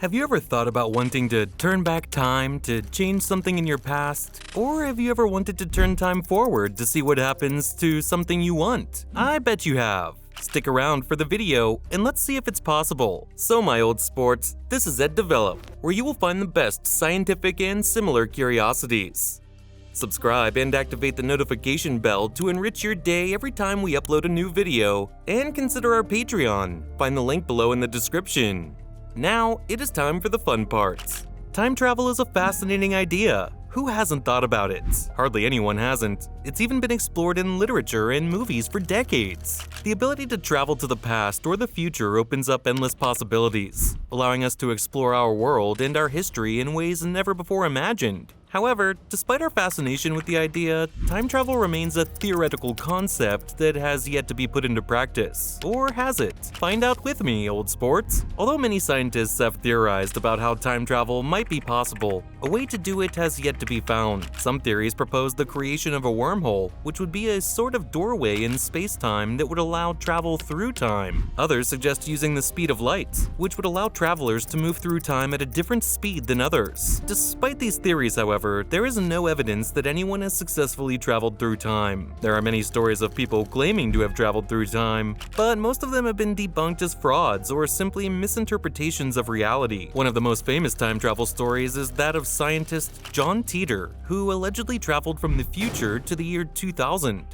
Have you ever thought about wanting to turn back time to change something in your past? Or have you ever wanted to turn time forward to see what happens to something you want? I bet you have. Stick around for the video and let's see if it's possible. So my old sports, this is EdDevelop, where you will find the best scientific and similar curiosities. Subscribe and activate the notification bell to enrich your day every time we upload a new video, and consider our Patreon. Find the link below in the description. Now, it is time for the fun parts. Time travel is a fascinating idea. Who hasn't thought about it? Hardly anyone hasn't. It's even been explored in literature and movies for decades. The ability to travel to the past or the future opens up endless possibilities, allowing us to explore our world and our history in ways never before imagined. However, despite our fascination with the idea, time travel remains a theoretical concept that has yet to be put into practice. Or has it? Find out with me, old sports! Although many scientists have theorized about how time travel might be possible, a way to do it has yet to be found. Some theories propose the creation of a wormhole, which would be a sort of doorway in space-time that would allow travel through time. Others suggest using the speed of light, which would allow travelers to move through time at a different speed than others. Despite these theories, however, there is no evidence that anyone has successfully traveled through time. There are many stories of people claiming to have traveled through time, but most of them have been debunked as frauds or simply misinterpretations of reality. One of the most famous time travel stories is that of scientist John Titor, who allegedly traveled from the future to the year 2000.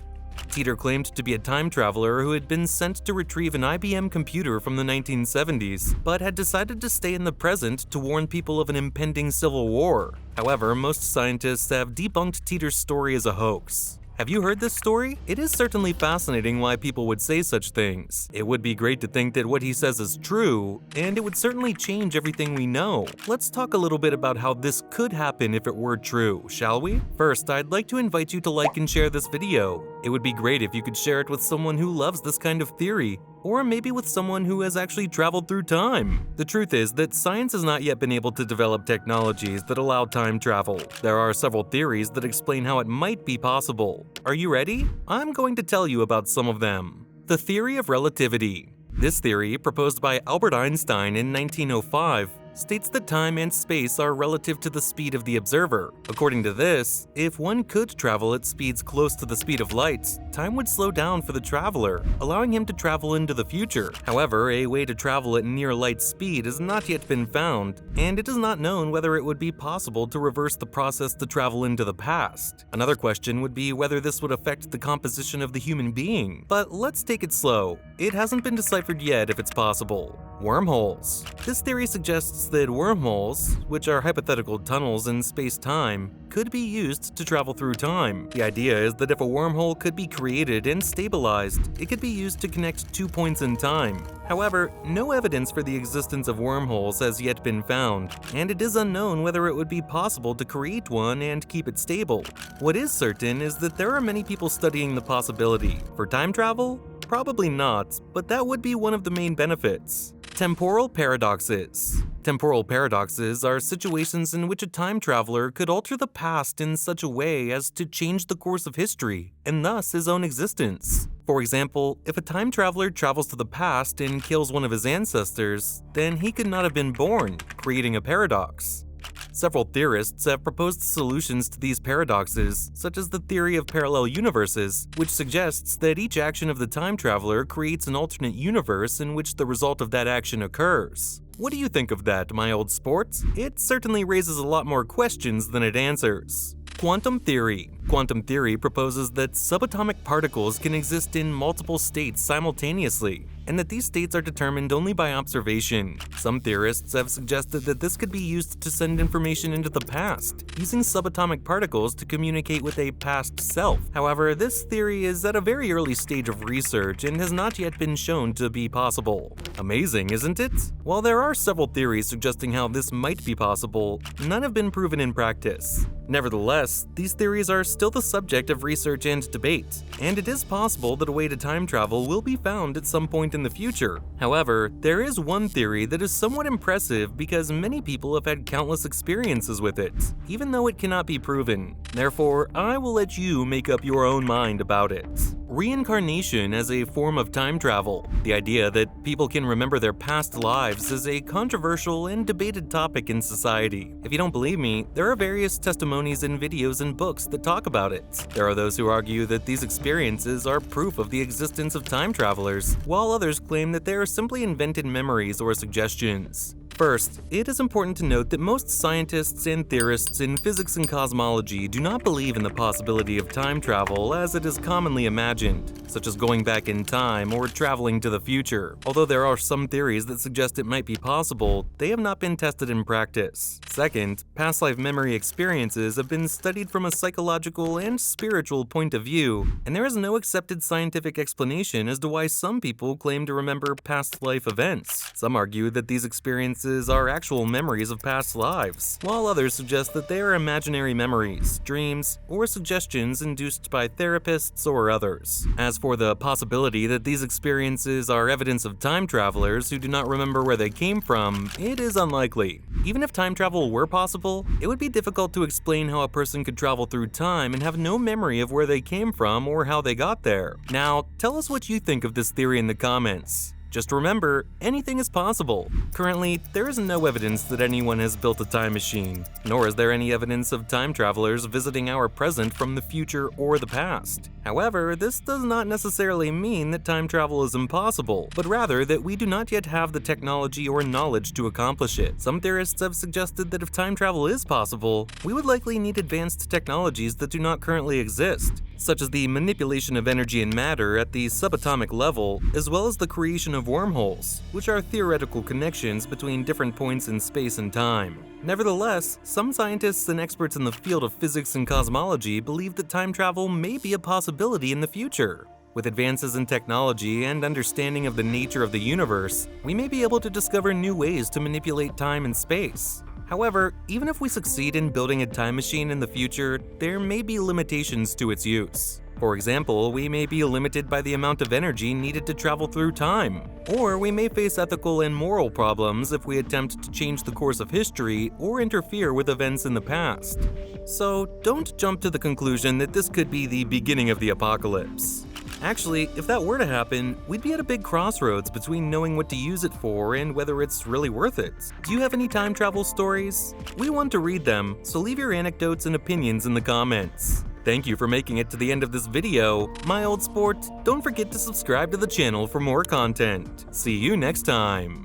Titor claimed to be a time traveler who had been sent to retrieve an IBM computer from the 1970s, but had decided to stay in the present to warn people of an impending civil war. However, most scientists have debunked Titor's story as a hoax. Have you heard this story? It is certainly fascinating why people would say such things. It would be great to think that what he says is true, and it would certainly change everything we know. Let's talk a little bit about how this could happen if it were true, shall we? First, I'd like to invite you to like and share this video. It would be great if you could share it with someone who loves this kind of theory, or maybe with someone who has actually traveled through time. The truth is that science has not yet been able to develop technologies that allow time travel. There are several theories that explain how it might be possible. Are you ready? I'm going to tell you about some of them. The theory of relativity. This theory, proposed by Albert Einstein in 1905, states that time and space are relative to the speed of the observer. According to this, if one could travel at speeds close to the speed of light, time would slow down for the traveler, allowing him to travel into the future. However, a way to travel at near light speed has not yet been found, and it is not known whether it would be possible to reverse the process to travel into the past. Another question would be whether this would affect the composition of the human being. But let's take it slow. It hasn't been deciphered yet if it's possible. Wormholes. This theory suggests that wormholes, which are hypothetical tunnels in space-time, could be used to travel through time. The idea is that if a wormhole could be created and stabilized, it could be used to connect 2 points in time. However, no evidence for the existence of wormholes has yet been found, and it is unknown whether it would be possible to create one and keep it stable. What is certain is that there are many people studying the possibility. For time travel? Probably not, but that would be one of the main benefits. Temporal paradoxes. Temporal paradoxes are situations in which a time traveler could alter the past in such a way as to change the course of history, and thus his own existence. For example, if a time traveler travels to the past and kills one of his ancestors, then he could not have been born, creating a paradox. Several theorists have proposed solutions to these paradoxes, such as the theory of parallel universes, which suggests that each action of the time traveler creates an alternate universe in which the result of that action occurs. What do you think of that, my old sport? It certainly raises a lot more questions than it answers. Quantum theory. Quantum theory proposes that subatomic particles can exist in multiple states simultaneously, and that these states are determined only by observation. Some theorists have suggested that this could be used to send information into the past, using subatomic particles to communicate with a past self. However, this theory is at a very early stage of research and has not yet been shown to be possible. Amazing, isn't it? While there are several theories suggesting how this might be possible, none have been proven in practice. Nevertheless, these theories are still the subject of research and debate, and it is possible that a way to time travel will be found at some point in the future. However, there is one theory that is somewhat impressive because many people have had countless experiences with it, even though it cannot be proven. Therefore, I will let you make up your own mind about it. reincarnation as a form of time travel. The idea that people can remember their past lives is a controversial and debated topic in society. If you don't believe me, there are various testimonies in videos and books that talk about it. There are those who argue that these experiences are proof of the existence of time travelers, while others claim that they are simply invented memories or suggestions. First, it is important to note that most scientists and theorists in physics and cosmology do not believe in the possibility of time travel as it is commonly imagined, such as going back in time or traveling to the future. Although there are some theories that suggest it might be possible, they have not been tested in practice. Second, past life memory experiences have been studied from a psychological and spiritual point of view, and there is no accepted scientific explanation as to why some people claim to remember past life events. Some argue that these experiences are actual memories of past lives, while others suggest that they are imaginary memories, dreams, or suggestions induced by therapists or others. As for the possibility that these experiences are evidence of time travelers who do not remember where they came from, it is unlikely. Even if time travel were possible, it would be difficult to explain how a person could travel through time and have no memory of where they came from or how they got there. Now, tell us what you think of this theory in the comments. Just remember, anything is possible. Currently, there is no evidence that anyone has built a time machine, nor is there any evidence of time travelers visiting our present from the future or the past. However, this does not necessarily mean that time travel is impossible, but rather that we do not yet have the technology or knowledge to accomplish it. Some theorists have suggested that if time travel is possible, we would likely need advanced technologies that do not currently exist, such as the manipulation of energy and matter at the subatomic level, as well as the creation of wormholes, which are theoretical connections between different points in space and time. Nevertheless, some scientists and experts in the field of physics and cosmology believe that time travel may be a possibility in the future. With advances in technology and understanding of the nature of the universe, we may be able to discover new ways to manipulate time and space. However, even if we succeed in building a time machine in the future, there may be limitations to its use. For example, we may be limited by the amount of energy needed to travel through time, or we may face ethical and moral problems if we attempt to change the course of history or interfere with events in the past. So don't jump to the conclusion that this could be the beginning of the apocalypse. Actually, if that were to happen, we'd be at a big crossroads between knowing what to use it for and whether it's really worth it. Do you have any time travel stories? We want to read them, so leave your anecdotes and opinions in the comments. Thank you for making it to the end of this video. My old sport, don't forget to subscribe to the channel for more content. See you next time.